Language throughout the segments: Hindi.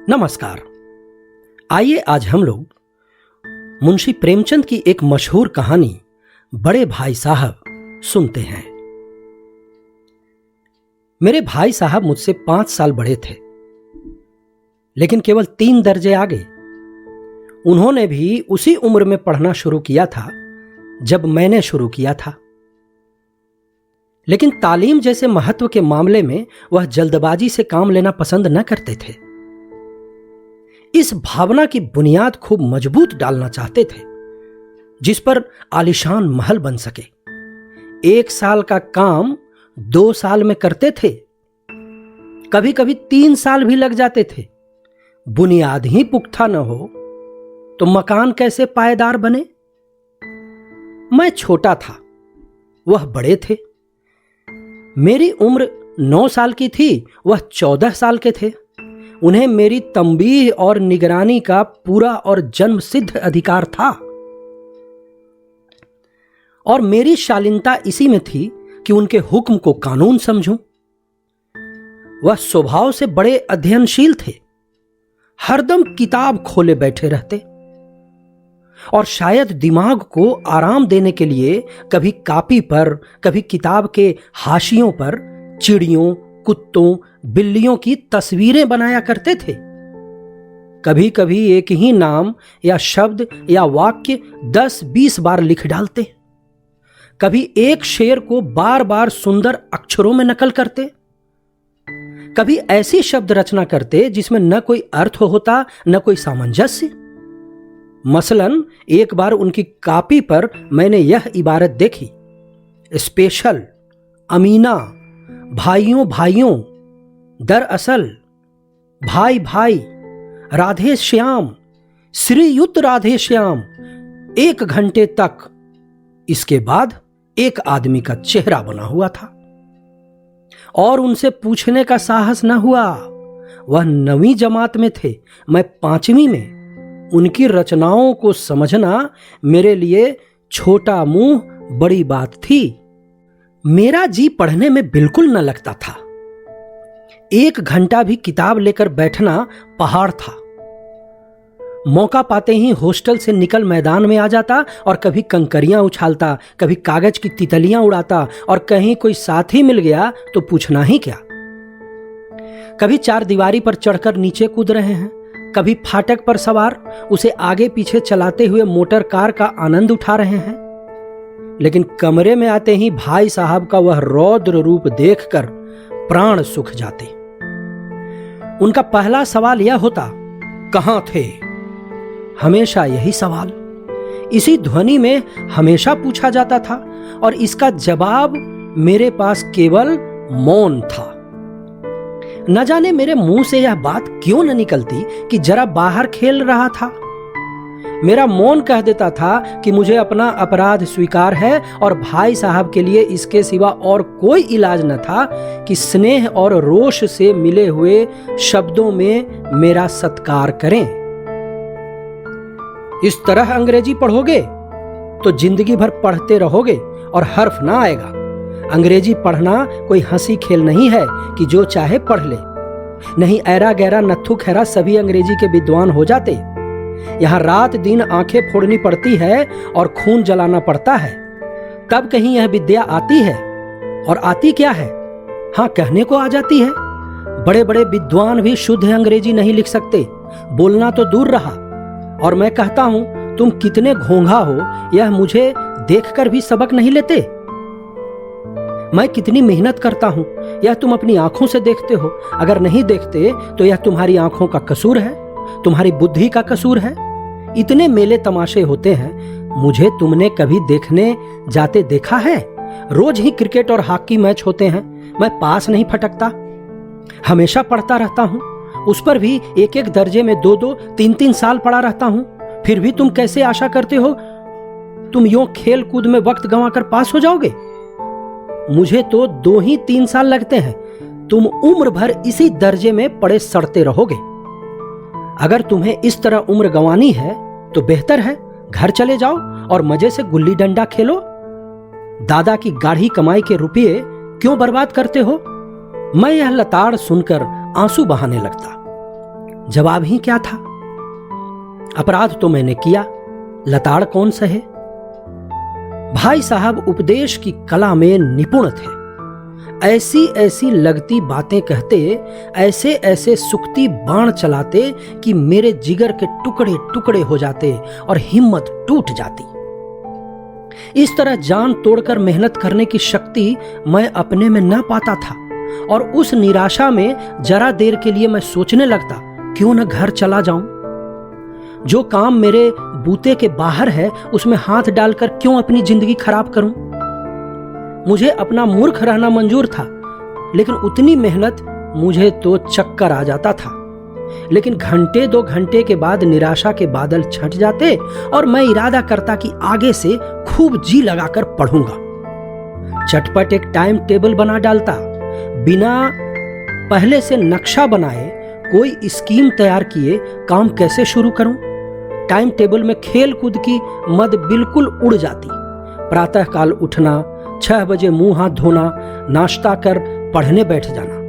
नमस्कार। आइए आज हम लोग मुंशी प्रेमचंद की एक मशहूर कहानी बड़े भाई साहब सुनते हैं। मेरे भाई साहब मुझसे 5 साल बड़े थे, लेकिन केवल 3 दर्जे आगे। उन्होंने भी उसी उम्र में पढ़ना शुरू किया था जब मैंने शुरू किया था, लेकिन तालीम जैसे महत्व के मामले में वह जल्दबाजी से काम लेना पसंद न करते थे। इस भावना की बुनियाद खूब मजबूत डालना चाहते थे जिस पर आलीशान महल बन सके। 1 साल का काम 2 साल में करते थे, कभी कभी 3 साल भी लग जाते थे। बुनियाद ही पुख्ता न हो तो मकान कैसे पायेदार बने। मैं छोटा था, वह बड़े थे। मेरी उम्र 9 साल की थी, वह 14 साल के थे। उन्हें मेरी तंबीह और निगरानी का पूरा और जन्म सिद्ध अधिकार था, और मेरी शालीनता इसी में थी कि उनके हुक्म को कानून समझूं। वह स्वभाव से बड़े अध्ययनशील थे, हरदम किताब खोले बैठे रहते, और शायद दिमाग को आराम देने के लिए कभी कापी पर, कभी किताब के हाशियों पर चिड़ियों, कुत्तों, बिल्लियों की तस्वीरें बनाया करते थे। कभी कभी एक ही नाम या शब्द या वाक्य 10-20 बार लिख डालते। कभी एक शेर को बार बार सुंदर अक्षरों में नकल करते। कभी ऐसी शब्द रचना करते जिसमें न कोई अर्थ होता न कोई सामंजस्य। मसलन एक बार उनकी कॉपी पर मैंने यह इबारत देखी: स्पेशल, अमीना, भाइयों भाइयों, दरअसल, भाई भाई, राधे श्याम, श्रीयुत राधे श्याम, 1 घंटे तक। इसके बाद एक आदमी का चेहरा बना हुआ था, और उनसे पूछने का साहस न हुआ। वह 9वीं जमात में थे, मैं 5वीं में। उनकी रचनाओं को समझना मेरे लिए छोटा मुंह बड़ी बात थी। मेरा जी पढ़ने में बिल्कुल न लगता था। 1 घंटा भी किताब लेकर बैठना पहाड़ था। मौका पाते ही हॉस्टल से निकल मैदान में आ जाता, और कभी कंकरियां उछालता, कभी कागज की तितलियां उड़ाता, और कहीं कोई साथी मिल गया तो पूछना ही क्या। कभी 4 दीवारी पर चढ़कर नीचे कूद रहे हैं, कभी फाटक पर सवार उसे आगे पीछे चलाते हुए मोटर कार का आनंद उठा रहे हैं। लेकिन कमरे में आते ही भाई साहब का वह रौद्र रूप देखकर प्राण सूख जाते। उनका पहला सवाल यह होता, कहां थे? हमेशा यही सवाल इसी ध्वनि में हमेशा पूछा जाता था, और इसका जवाब मेरे पास केवल मौन था। न जाने मेरे मुंह से यह बात क्यों न निकलती कि जरा बाहर खेल रहा था। मेरा मौन कह देता था कि मुझे अपना अपराध स्वीकार है, और भाई साहब के लिए इसके सिवा और कोई इलाज न था कि स्नेह और रोष से मिले हुए शब्दों में मेरा सत्कार करें। इस तरह अंग्रेजी पढ़ोगे तो जिंदगी भर पढ़ते रहोगे और हर्फ ना आएगा। अंग्रेजी पढ़ना कोई हंसी खेल नहीं है कि जो चाहे पढ़ ले। नहीं, ऐरा गैरा नत्थु खैरा सभी अंग्रेजी के विद्वान हो जाते। यहां रात दिन आंखें फोड़नी पड़ती है और खून जलाना पड़ता है, तब कहीं यह विद्या आती है। और आती क्या है? हां, कहने को आ जाती है। बड़े बड़े विद्वान भी शुद्ध अंग्रेजी नहीं लिख सकते, बोलना तो दूर रहा। और मैं कहता हूं, तुम कितने घोंघा हो यह मुझे देखकर भी सबक नहीं लेते। मैं कितनी मेहनत करता हूं यह तुम अपनी आंखों से देखते हो। अगर नहीं देखते तो यह तुम्हारी आंखों का कसूर है, तुम्हारी बुद्धि का कसूर है। इतने मेले तमाशे होते हैं, मुझे तुमने कभी देखने जाते देखा है? रोज ही क्रिकेट और हॉकी मैच होते हैं, मैं पास नहीं फटकता। हमेशा पढ़ता रहता हूं, उस पर भी 1-1 दर्जे में 2-2, 3-3 साल पढ़ा रहता हूं। फिर भी तुम कैसे आशा करते हो तुम यूं खेल कूद में वक्त गंवाकर पास हो जाओगे? मुझे तो 2 ही 3 साल लगते हैं, तुम उम्र भर इसी दर्जे में पड़े सड़ते रहोगे। अगर तुम्हें इस तरह उम्र गंवानी है तो बेहतर है घर चले जाओ और मजे से गुल्ली डंडा खेलो। दादा की गाढ़ी कमाई के रुपये क्यों बर्बाद करते हो? मैं यह लताड़ सुनकर आंसू बहाने लगता। जवाब ही क्या था? अपराध तो मैंने किया, लताड़ कौन सहे। भाई साहब उपदेश की कला में निपुण थे। ऐसी ऐसी लगती बातें कहते, ऐसे ऐसे सुक्ति बाण चलाते कि मेरे जिगर के टुकड़े टुकड़े हो जाते और हिम्मत टूट जाती। इस तरह जान तोड़कर मेहनत करने की शक्ति मैं अपने में न पाता था और उस निराशा में जरा देर के लिए मैं सोचने लगता, क्यों न घर चला जाऊं। जो काम मेरे बूते के बाहर है उसमें हाथ डालकर क्यों अपनी जिंदगी खराब करूं। मुझे अपना मूर्ख रहना मंजूर था, लेकिन उतनी मेहनत मुझे तो चक्कर आ जाता था। लेकिन घंटे 2 घंटे के बाद निराशा के बादल छंट जाते और मैं इरादा करता कि आगे से खूब जी लगाकर पढ़ूंगा। चटपट एक टाइम टेबल बना डालता, बिना पहले से नक्शा बनाए कोई स्कीम तैयार किए काम कैसे शुरू करूं। टाइम टेबल में खेल कूद की मद बिल्कुल उड़ जाती। प्रातःकाल उठना, 6 बजे मुंह हाथ धोना, नाश्ता कर पढ़ने बैठ जाना।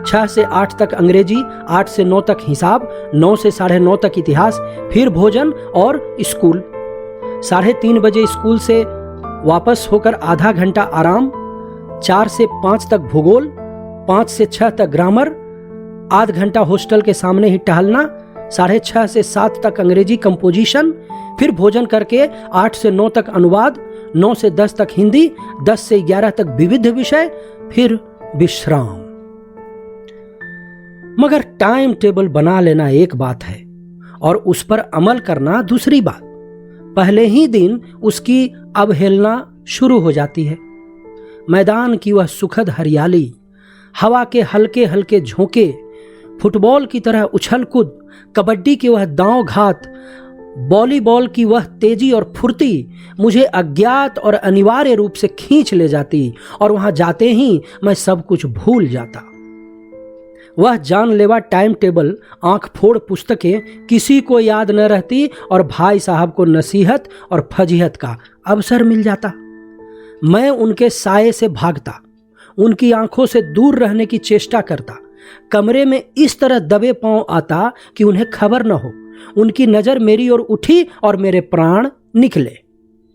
6 से 8 तक अंग्रेजी, 8 से 9 तक हिसाब, 9 से 9:30 तक इतिहास, फिर भोजन और स्कूल। 3:30 बजे स्कूल से वापस होकर आधा घंटा आराम, 4 से 5 तक भूगोल, 5 से 6 तक ग्रामर, आध घंटा हॉस्टल के सामने ही टहलना, 6:30 से 7 तक अंग्रेजी कंपोजिशन, फिर भोजन करके 8 से 9 तक अनुवाद, 9 से 10 तक हिंदी, 10 से 11 तक विविध विषय, फिर विश्राम। मगर टाइम टेबल बना लेना एक बात है और उस पर अमल करना दूसरी बात। पहले ही दिन उसकी अवहेलना शुरू हो जाती है। मैदान की वह सुखद हरियाली, हवा के हल्के हल्के झोंके, फुटबॉल की तरह उछल कूद, कबड्डी की वह दांव घात, वॉलीबॉल की वह तेजी और फुर्ती मुझे अज्ञात और अनिवार्य रूप से खींच ले जाती और वहां जाते ही मैं सब कुछ भूल जाता। वह जानलेवा टाइम टेबल, आंख फोड़ पुस्तकें किसी को याद न रहती और भाई साहब को नसीहत और फजीहत का अवसर मिल जाता। मैं उनके साये से भागता, उनकी आंखों से दूर रहने की चेष्टा करता, कमरे में इस तरह दबे पांव आता कि उन्हें खबर न हो। उनकी नजर मेरी ओर उठी और मेरे प्राण निकले।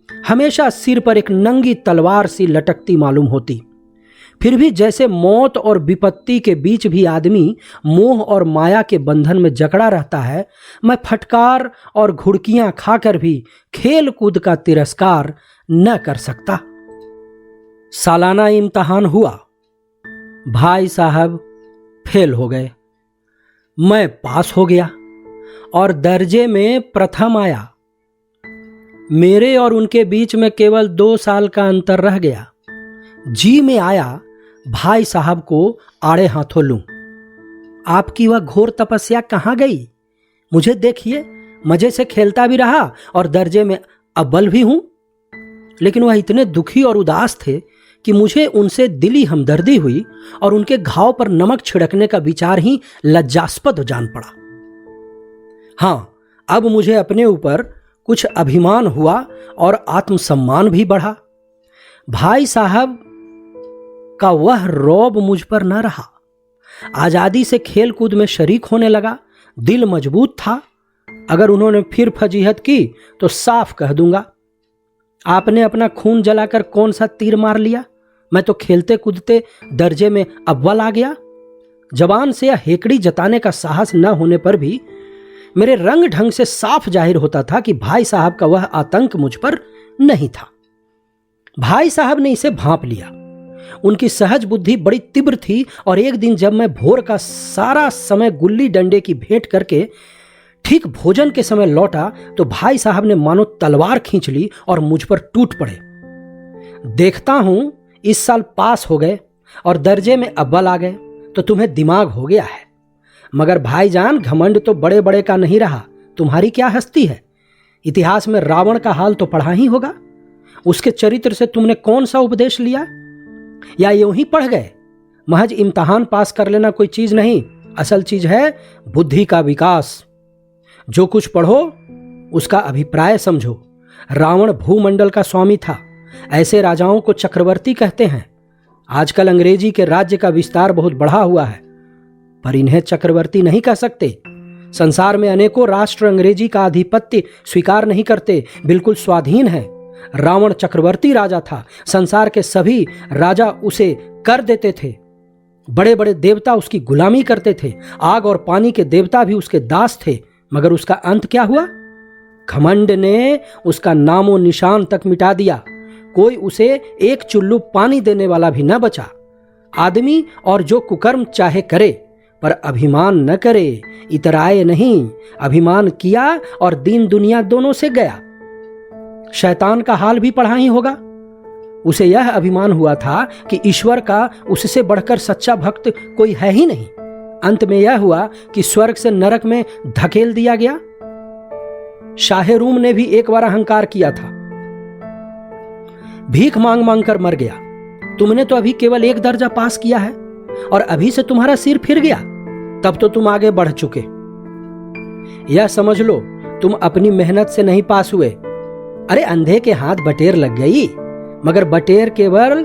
हमेशा सिर पर एक नंगी तलवार सी लटकती मालूम होती। फिर भी जैसे मौत और विपत्ति के बीच भी आदमी मोह और माया के बंधन में जकड़ा रहता है, मैं फटकार और घुड़कियां खाकर भी खेल कूद का तिरस्कार न कर सकता। सालाना इम्तिहान हुआ। भाई साहब फेल हो गए, मैं पास हो गया और दर्जे में प्रथम आया। मेरे और उनके बीच में केवल 2 साल का अंतर रह गया। जी में आया भाई साहब को आड़े हाथों लूं। आपकी वह घोर तपस्या कहां गई? मुझे देखिए, मजे से खेलता भी रहा और दर्जे में अव्वल भी हूं। लेकिन वह इतने दुखी और उदास थे कि मुझे उनसे दिली हमदर्दी हुई और उनके घाव पर नमक छिड़कने का विचार ही लज्जास्पद जान पड़ा। हां, अब मुझे अपने ऊपर कुछ अभिमान हुआ और आत्मसम्मान भी बढ़ा। भाई साहब का वह रौब मुझ पर न रहा। आजादी से खेल कूद में शरीक होने लगा। दिल मजबूत था। अगर उन्होंने फिर फजीहत की तो साफ कह दूंगा, आपने अपना खून जलाकर कौन सा तीर मार लिया? मैं तो खेलते कूदते दर्जे में अव्वल आ गया। जवान से यह हेकड़ी जताने का साहस न होने पर भी मेरे रंग ढंग से साफ जाहिर होता था कि भाई साहब का वह आतंक मुझ पर नहीं था। भाई साहब ने इसे भांप लिया। उनकी सहज बुद्धि बड़ी तीव्र थी और एक दिन जब मैं भोर का सारा समय गुल्ली डंडे की भेंट करके ठीक भोजन के समय लौटा तो भाई साहब ने मानो तलवार खींच ली और मुझ पर टूट पड़े। देखता हूं इस साल पास हो गए और दर्जे में अव्वल आ गए तो तुम्हें दिमाग हो गया है। मगर भाईजान, घमंड तो बड़े बड़े का नहीं रहा। तुम्हारी क्या हस्ती है? इतिहास में रावण का हाल तो पढ़ा ही होगा। उसके चरित्र से तुमने कौन सा उपदेश लिया? या यूं ही पढ़ गए? महज इम्तिहान पास कर लेना कोई चीज नहीं, असल चीज है बुद्धि का विकास। जो कुछ पढ़ो उसका अभिप्राय समझो। रावण भूमंडल का स्वामी था। ऐसे राजाओं को चक्रवर्ती कहते हैं। आजकल अंग्रेजी के राज्य का विस्तार बहुत बढ़ा हुआ है, पर इन्हें चक्रवर्ती नहीं कह सकते। संसार में अनेकों राष्ट्र अंग्रेजी का आधिपत्य स्वीकार नहीं करते, बिल्कुल स्वाधीन है। रावण चक्रवर्ती राजा था, संसार के सभी राजा उसे कर देते थे। बड़े बड़े देवता उसकी गुलामी करते थे, आग और पानी के देवता भी उसके दास थे। मगर उसका अंत क्या हुआ? घमंड ने उसका नामो निशान तक मिटा दिया। कोई उसे एक चुल्लू पानी देने वाला भी न बचा। आदमी और जो कुकर्म चाहे करे, पर अभिमान न करे, इतराए नहीं। अभिमान किया और दीन दुनिया दोनों से गया। शैतान का हाल भी पढ़ा ही होगा। उसे यह अभिमान हुआ था कि ईश्वर का उससे बढ़कर सच्चा भक्त कोई है ही नहीं। अंत में यह हुआ कि स्वर्ग से नरक में धकेल दिया गया। शाहे रूम ने भी एक बार अहंकार किया था, भीख मांग मांग कर मर गया। तुमने तो अभी केवल 1 दर्जा पास किया है और अभी से तुम्हारा सिर फिर गया, तब तो तुम आगे बढ़ चुके। यह समझ लो, तुम अपनी मेहनत से नहीं पास हुए। अरे अंधे के हाथ बटेर लग गई, मगर बटेर केवल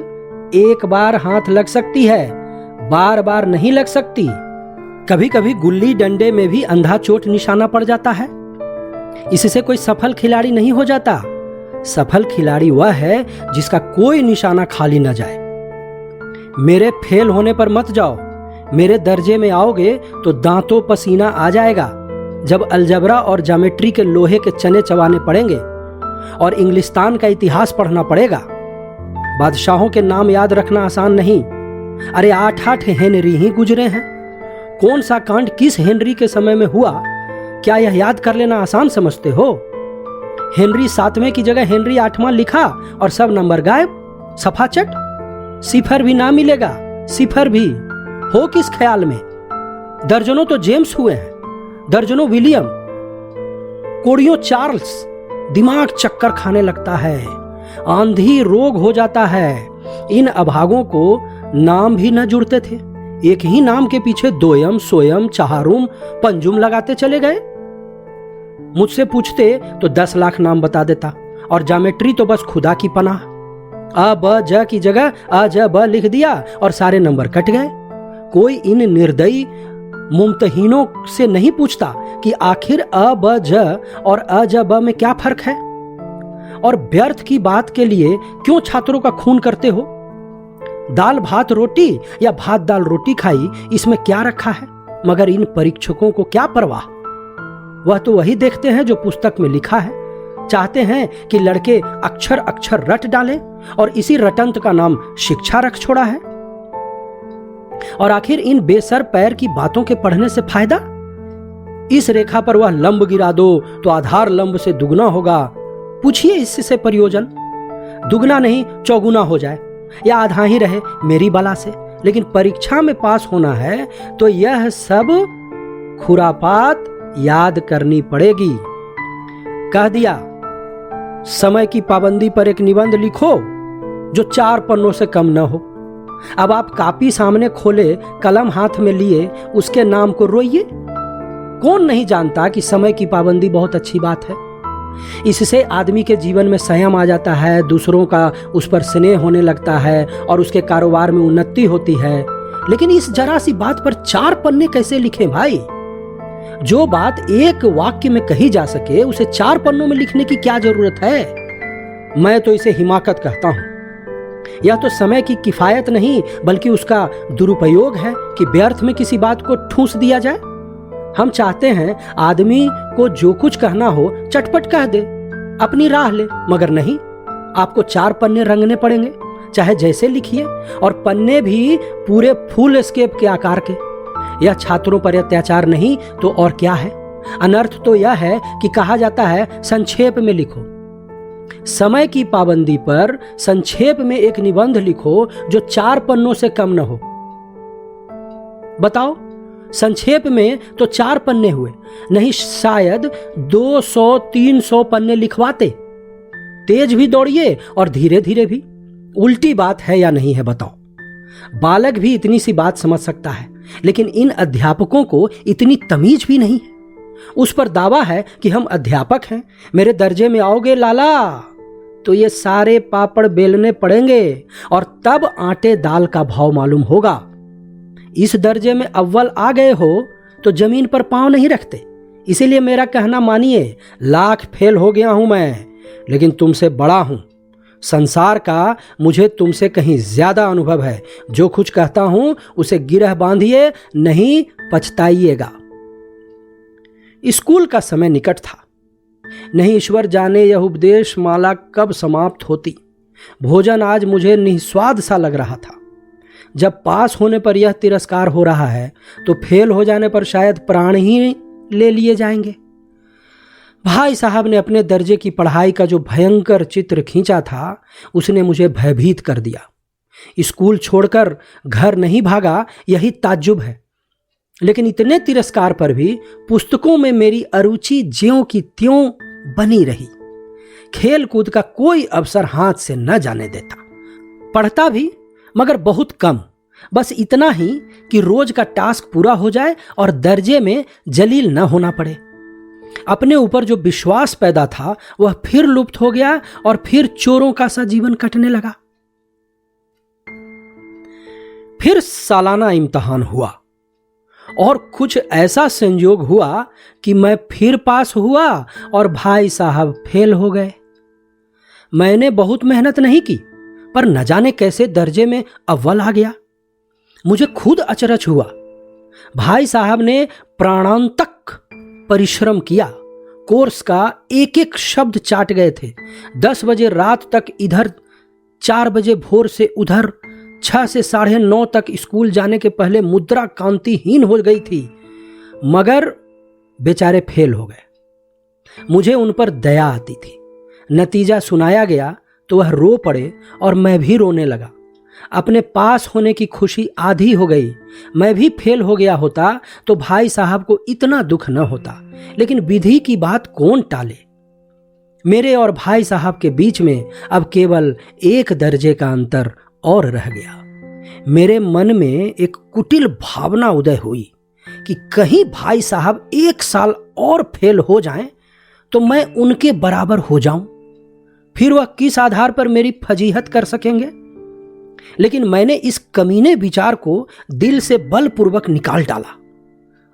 एक बार हाथ लग सकती है, बार बार नहीं लग सकती। कभी कभी गुल्ली डंडे में भी अंधा चोट निशाना पड़ जाता है। इससे कोई सफल खिलाड़ी नहीं हो जाता। सफल खिलाड़ी वह है जिसका कोई निशाना खाली न जाए। मेरे फेल होने पर मत जाओ। मेरे दर्जे में आओगे तो दांतों पसीना आ जाएगा। जब अलजबरा और ज्योमेट्री के लोहे के चने चबाने पड़ेंगे और इंग्लिस्तान का इतिहास पढ़ना पड़ेगा। बादशाहों के नाम याद रखना आसान नहीं। अरे 8-8 हेनरी ही गुजरे हैं। कौन सा कांड किस हेनरी के समय में हुआ, क्या यह याद कर लेना आसान समझते हो? हेनरी 7वें की जगह हेनरी 8वां लिखा और सब नंबर गायब। सफाचट, सिफर भी ना मिलेगा। सिफर भी हो किस ख्याल में? दर्जनों तो जेम्स हुए हैं, दर्जनों विलियम, कोड़ियों चार्ल्स। दिमाग चक्कर खाने लगता है, आंधी रोग हो जाता है। इन अभागों को नाम भी न जुड़ते थे। एक ही नाम के पीछे दोयम, सोयम, चहारुम, पंजुम लगाते चले गए। मुझसे पूछते तो 10 लाख नाम बता देता, और ज्योमेट्री तो बस खुदा की पनाह। अ ब ज की जगह अ ज ब लिख दिया और सारे नंबर कट गए। कोई इन निर्दयी मुमतहीनों से नहीं पूछता कि आखिर अ ब ज और अ ज ब में क्या फर्क है, और व्यर्थ की बात के लिए क्यों छात्रों का खून करते हो? दाल भात रोटी या भात दाल रोटी खाई, इसमें क्या रखा है? मगर इन परीक्षकों को क्या परवाह। वह तो वही देखते हैं जो पुस्तक में लिखा है। चाहते हैं कि लड़के अक्षर अक्षर रट डालें, और इसी रटंत का नाम शिक्षा रख छोड़ा है। और आखिर इन बेसर पैर की बातों के पढ़ने से फायदा? इस रेखा पर वह लंब गिरा दो तो आधार लंब से दुगना होगा। पूछिए इससे प्रयोजन? दुगना नहीं, चौगुना हो जाए, या आधा ही रहे मेरी बला से। लेकिन परीक्षा में पास होना है तो यह सब खुरापात याद करनी पड़ेगी। कह दिया, समय की पाबंदी पर एक निबंध लिखो जो 4 पन्नों से कम न हो। अब आप कापी सामने खोले, कलम हाथ में लिए, उसके नाम को रोइए। कौन नहीं जानता कि समय की पाबंदी बहुत अच्छी बात है। इससे आदमी के जीवन में संयम आ जाता है, दूसरों का उस पर स्नेह होने लगता है और उसके कारोबार में उन्नति होती है। लेकिन इस जरा सी बात पर 4 पन्ने कैसे लिखें भाई? जो बात एक वाक्य में कही जा सके उसे 4 पन्नों में लिखने की क्या जरूरत है? मैं तो इसे हिमाकत कहता हूं। यह तो समय की किफायत नहीं बल्कि उसका दुरुपयोग है कि व्यर्थ में किसी बात को ठूंस दिया जाए। हम चाहते हैं आदमी को जो कुछ कहना हो चटपट कह दे, अपनी राह ले, मगर नहीं, आपको 4 पन्ने रंगने पड़ेंगे, चाहे जैसे लिखिए, और पन्ने भी पूरे फुल स्केप के आकार के। यह छात्रों पर अत्याचार नहीं तो और क्या है? अनर्थ तो यह है कि कहा जाता है संक्षेप में लिखो। समय की पाबंदी पर संक्षेप में एक निबंध लिखो जो 4 पन्नों से कम न हो। बताओ, संक्षेप में तो 4 पन्ने हुए, नहीं शायद 200-300 पन्ने लिखवाते। तेज भी दौड़िए और धीरे धीरे भी। उल्टी बात है या नहीं है बताओ? बालक भी इतनी सी बात समझ सकता है, लेकिन इन अध्यापकों को इतनी तमीज भी नहीं है। उस पर दावा है कि हम अध्यापक हैं, मेरे दर्जे में आओगे लाला तो ये सारे पापड़ बेलने पड़ेंगे और तब आटे दाल का भाव मालूम होगा। इस दर्जे में अव्वल आ गए हो तो जमीन पर पांव नहीं रखते, इसीलिए मेरा कहना मानिए, लाख फेल हो गया हूं मैं, लेकिन तुमसे बड़ा हूं। संसार का मुझे तुमसे कहीं ज्यादा अनुभव है। जो कुछ कहता हूं उसे गिरह बांधिए, नहीं पछताइएगा। स्कूल का समय निकट था। नहीं ईश्वर जाने यह उपदेश माला कब समाप्त होती। भोजन आज मुझे निस्वाद सा लग रहा था। जब पास होने पर यह तिरस्कार हो रहा है तो फेल हो जाने पर शायद प्राण ही ले लिए जाएंगे। भाई साहब ने अपने दर्जे की पढ़ाई का जो भयंकर चित्र खींचा था, उसने मुझे भयभीत कर दिया। स्कूल छोड़कर घर नहीं भागा, यही ताज्जुब है। लेकिन इतने तिरस्कार पर भी पुस्तकों में मेरी अरुचि ज्यों की त्यों बनी रही। खेल कूद का कोई अवसर हाथ से न जाने देता। पढ़ता भी मगर बहुत कम, बस इतना ही कि रोज का टास्क पूरा हो जाए और दर्जे में जलील न होना पड़े। अपने ऊपर जो विश्वास पैदा था वह फिर लुप्त हो गया और फिर चोरों का सा जीवन कटने लगा। फिर सालाना इम्तिहान हुआ और कुछ ऐसा संयोग हुआ कि मैं फिर पास हुआ और भाई साहब फेल हो गए। मैंने बहुत मेहनत नहीं की, पर न जाने कैसे दर्जे में अव्वल आ गया। मुझे खुद अचरज हुआ। भाई साहब ने प्राणांतक परिश्रम किया। कोर्स का एक एक शब्द चाट गए थे। 10 बजे रात तक इधर, 4 बजे भोर से उधर, 6 से 9:30 तक स्कूल जाने के पहले मुद्रा कांतिहीन हो गई थी, मगर बेचारे फेल हो गए। मुझे उन पर दया आती थी। नतीजा सुनाया गया तो वह रो पड़े और मैं भी रोने लगा। अपने पास होने की खुशी आधी हो गई। मैं भी फेल हो गया होता तो भाई साहब को इतना दुख न होता, लेकिन विधि की बात कौन टाले। मेरे और भाई साहब के बीच में अब केवल 1 दर्जे का अंतर और रह गया। मेरे मन में एक कुटिल भावना उदय हुई कि कहीं भाई साहब 1 साल और फेल हो जाएं तो मैं उनके बराबर हो जाऊं। फिर वह किस आधार पर मेरी फजीहत कर सकेंगे। लेकिन मैंने इस कमीने विचार को दिल से बलपूर्वक निकाल डाला।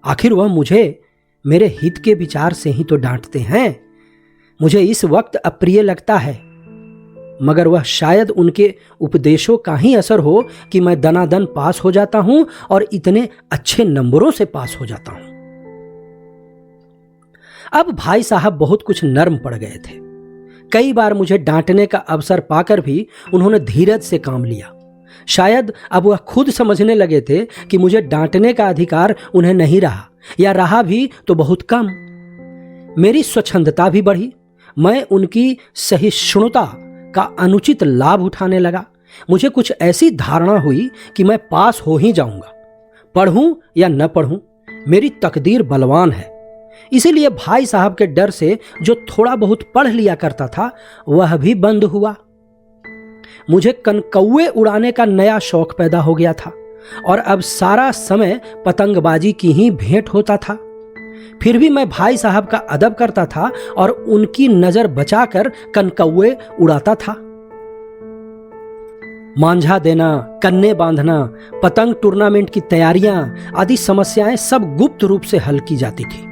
आखिर वह मुझे मेरे हित के विचार से ही तो डांटते हैं। मुझे इस वक्त अप्रिय लगता है, मगर वह शायद उनके उपदेशों का ही असर हो कि मैं दनादन पास हो जाता हूं और इतने अच्छे नंबरों से पास हो जाता हूं। अब भाई साहब बहुत कुछ नर्म पड़ गए थे। कई बार मुझे डांटने का अवसर पाकर भी उन्होंने धीरज से काम लिया। शायद अब वह खुद समझने लगे थे कि मुझे डांटने का अधिकार उन्हें नहीं रहा, या रहा भी तो बहुत कम। मेरी स्वच्छंदता भी बढ़ी। मैं उनकी सहिष्णुता का अनुचित लाभ उठाने लगा। मुझे कुछ ऐसी धारणा हुई कि मैं पास हो ही जाऊंगा, पढ़ूं या न पढ़ूं, मेरी तकदीर बलवान है। इसीलिए भाई साहब के डर से जो थोड़ा बहुत पढ़ लिया करता था वह भी बंद हुआ। मुझे कनकौए उड़ाने का नया शौक पैदा हो गया था और अब सारा समय पतंगबाजी की ही भेंट होता था। फिर भी मैं भाई साहब का अदब करता था और उनकी नजर बचाकर कनकौए उड़ाता था। मांझा देना, कन्ने बांधना, पतंग टूर्नामेंट की तैयारियां आदि समस्याएं सब गुप्त रूप से हल की जाती थी।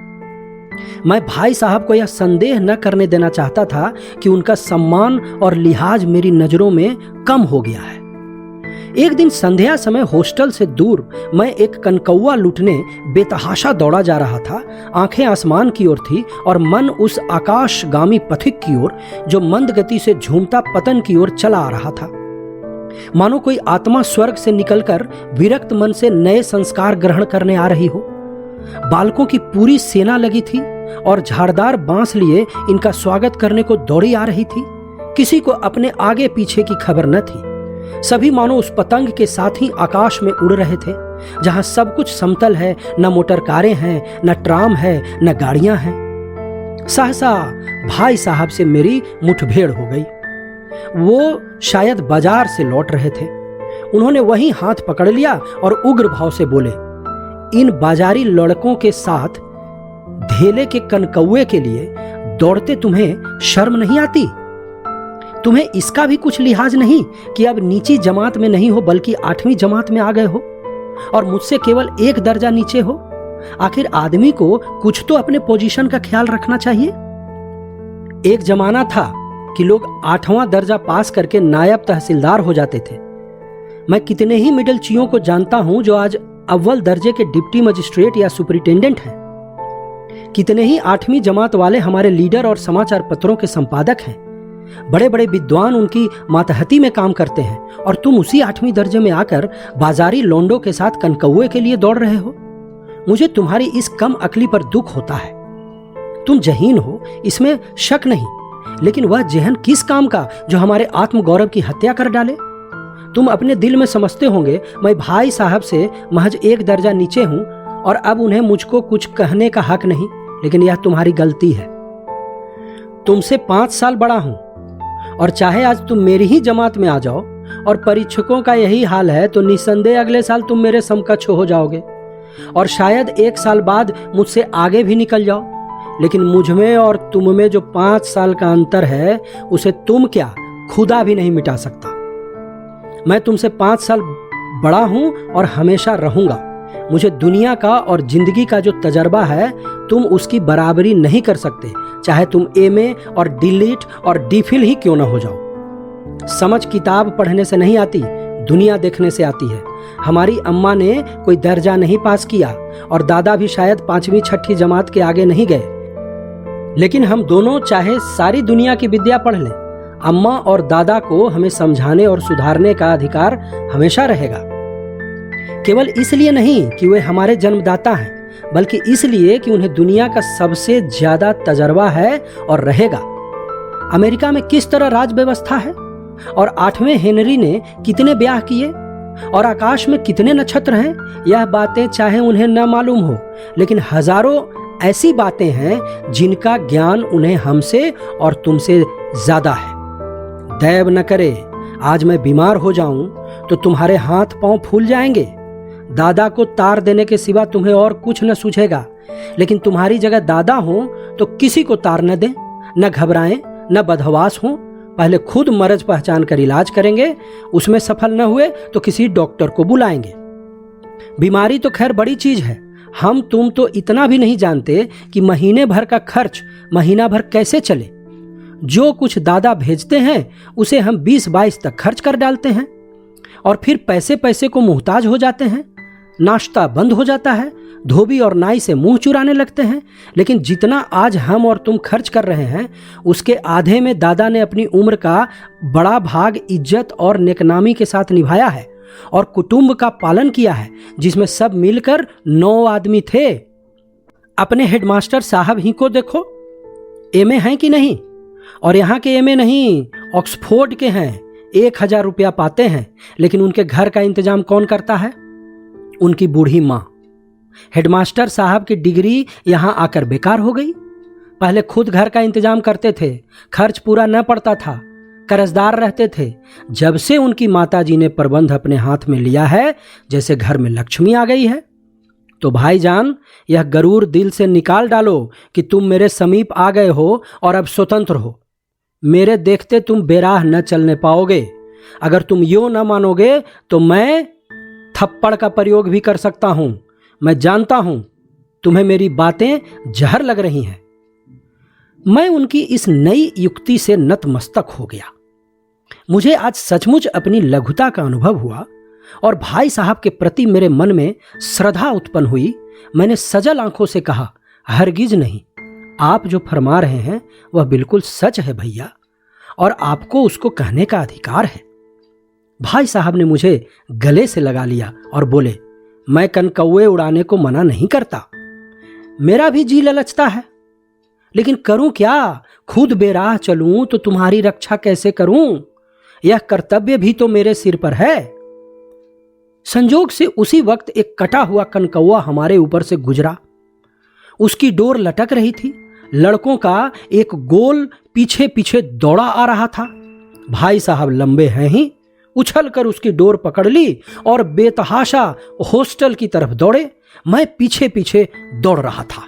मैं भाई साहब को यह संदेह न करने देना चाहता था कि उनका सम्मान और लिहाज मेरी नजरों में कम हो गया है। एक दिन संध्या समय हॉस्टल से दूर मैं एक कनकौआ लूटने बेतहाशा दौड़ा जा रहा था। आंखें आसमान की ओर थी और मन उस आकाशगामी पथिक की ओर जो मंद गति से झूमता पतन की ओर चला आ रहा था। मानो कोई आत्मा स्वर्ग से निकलकर विरक्त मन से नए संस्कार ग्रहण करने आ रही हो। बालकों की पूरी सेना लगी थी और झाड़दार बांस लिए इनका स्वागत करने को दौड़ी आ रही थी। किसी को अपने आगे पीछे की खबर न थी। सभी मानो उस पतंग के साथ ही आकाश में उड़ रहे थे, जहां सब कुछ समतल है, न मोटर कारें हैं, न ट्राम है, न गाड़ियां हैं। सहसा भाई साहब से मेरी मुठभेड़ हो गई। वो शायद बाजार से लौट रहे थे। उन्होंने वहीं हाथ पकड़ लिया और उग्र भाव से बोले, इन बाजारी लड़कों के साथ धेले के कनकौए के लिए दौड़ते तुम्हें शर्म नहीं आती? तुम्हें इसका भी कुछ लिहाज नहीं कि अब नीची जमात में नहीं हो बल्कि 8वीं जमात में आ गए हो और मुझसे केवल 1 दर्जा नीचे हो? आखिर आदमी को कुछ तो अपने पोजीशन का ख्याल रखना चाहिए। एक जमाना था कि लोग 8वां दर्जा पास करके नायब तहसीलदार हो जाते थे। मैं कितने ही मिडिल चियों को जानता हूं जो आज अव्वल दर्जे के डिप्टी मजिस्ट्रेट या सुपरिटेंडेंट हैं। कितने ही 8वीं जमात वाले हमारे लीडर और समाचार पत्रों के संपादक हैं। बड़े बड़े विद्वान उनकी मातहती में काम करते हैं और तुम उसी 8वीं दर्जे में आकर बाजारी लोंडों के साथ कनकौए के लिए दौड़ रहे हो। मुझे तुम्हारी इस कम अकली पर दुख होता है। तुम जहीन हो, इसमें शक नहीं, लेकिन वह जहन किस काम का जो हमारे आत्मगौरव की हत्या कर डाले। तुम अपने दिल में समझते होंगे मैं भाई साहब से महज एक दर्जा नीचे हूं और अब उन्हें मुझको कुछ कहने का हक नहीं, लेकिन यह तुम्हारी गलती है। तुमसे 5 साल बड़ा हूं और चाहे आज तुम मेरी ही जमात में आ जाओ और परीक्षकों का यही हाल है तो निस्संदेह अगले साल तुम मेरे समकक्ष हो जाओगे और शायद 1 साल बाद मुझसे आगे भी निकल जाओ। लेकिन मुझ में और तुम में जो 5 साल का अंतर है उसे तुम क्या, खुदा भी नहीं मिटा सकता। मैं तुमसे 5 साल बड़ा हूं और हमेशा रहूंगा। मुझे दुनिया का और जिंदगी का जो तजर्बा है तुम उसकी बराबरी नहीं कर सकते, चाहे तुम एमए और डीलिट और डीफिल ही क्यों ना हो जाओ। समझ किताब पढ़ने से नहीं आती, दुनिया देखने से आती है। हमारी अम्मा ने कोई दर्जा नहीं पास किया और दादा भी शायद 5वीं 6ठी जमात के आगे नहीं गए, लेकिन हम दोनों चाहे सारी दुनिया की विद्या पढ़ लें, अम्मा और दादा को हमें समझाने और सुधारने का अधिकार हमेशा रहेगा। केवल इसलिए नहीं कि वे हमारे जन्मदाता हैं, बल्कि इसलिए कि उन्हें दुनिया का सबसे ज्यादा तजर्बा है और रहेगा। अमेरिका में किस तरह राज व्यवस्था है और 8वें हेनरी ने कितने ब्याह किए और आकाश में कितने नक्षत्र हैं, यह बातें चाहे उन्हें न मालूम हो, लेकिन हजारों ऐसी बातें हैं जिनका ज्ञान उन्हें हमसे और तुमसे ज्यादा है। दैव न करे आज मैं बीमार हो जाऊं तो तुम्हारे हाथ पांव फूल जाएंगे। दादा को तार देने के सिवा तुम्हें और कुछ न सूझेगा, लेकिन तुम्हारी जगह दादा हो तो किसी को तार न दें, न घबराएं, न बदहवास हो। पहले खुद मर्ज पहचान कर इलाज करेंगे, उसमें सफल न हुए तो किसी डॉक्टर को बुलाएंगे। बीमारी तो खैर बड़ी चीज है, हम तुम तो इतना भी नहीं जानते कि महीने भर का खर्च महीना भर कैसे चले। जो कुछ दादा भेजते हैं उसे हम 20-22 तक खर्च कर डालते हैं और फिर पैसे पैसे को मुहताज हो जाते हैं। नाश्ता बंद हो जाता है, धोबी और नाई से मुंह चुराने लगते हैं। लेकिन जितना आज हम और तुम खर्च कर रहे हैं उसके आधे में दादा ने अपनी उम्र का बड़ा भाग इज्जत और नेकनामी के साथ निभाया है और कुटुंब का पालन किया है, जिसमें सब मिलकर 9 आदमी थे। अपने हेडमास्टर साहब ही को देखो, एमए हैं कि नहीं, और यहाँ के एमए नहीं ऑक्सफोर्ड के हैं। 1000 रुपया पाते हैं, लेकिन उनके घर का इंतजाम कौन करता है? उनकी बूढ़ी माँ। हेडमास्टर साहब की डिग्री यहाँ आकर बेकार हो गई। पहले खुद घर का इंतजाम करते थे, खर्च पूरा न पड़ता था, कर्जदार रहते थे। जब से उनकी माताजी ने प्रबंध अपने हाथ में लिया है, जैसे घर में लक्ष्मी आ गई है। तो भाईजान, यह गरूर दिल से निकाल डालो कि तुम मेरे समीप आ गए हो और अब स्वतंत्र हो। मेरे देखते तुम बेराह न चलने पाओगे। अगर तुम यो न मानोगे तो मैं थप्पड़ का प्रयोग भी कर सकता हूं। मैं जानता हूं तुम्हें मेरी बातें जहर लग रही हैं। मैं उनकी इस नई युक्ति से नतमस्तक हो गया। मुझे आज सचमुच अपनी लघुता का अनुभव हुआ और भाई साहब के प्रति मेरे मन में श्रद्धा उत्पन्न हुई। मैंने सजल आंखों से कहा, हरगिज नहीं, आप जो फरमा रहे हैं वह बिल्कुल सच है भैया, और आपको उसको कहने का अधिकार है। भाई साहब ने मुझे गले से लगा लिया और बोले, मैं कनकौए उड़ाने को मना नहीं करता, मेरा भी जी ललचता है, लेकिन करूं क्या? खुद बेराह चलूं तो तुम्हारी रक्षा कैसे करूं? यह कर्तव्य भी तो मेरे सिर पर है। संजोग से उसी वक्त एक कटा हुआ कनकौआ हमारे ऊपर से गुजरा। उसकी डोर लटक रही थी। लड़कों का एक गोल पीछे पीछे दौड़ा आ रहा था। भाई साहब लंबे हैं ही, उछलकर उसकी डोर पकड़ ली और बेतहाशा हॉस्टल की तरफ दौड़े। मैं पीछे पीछे दौड़ रहा था।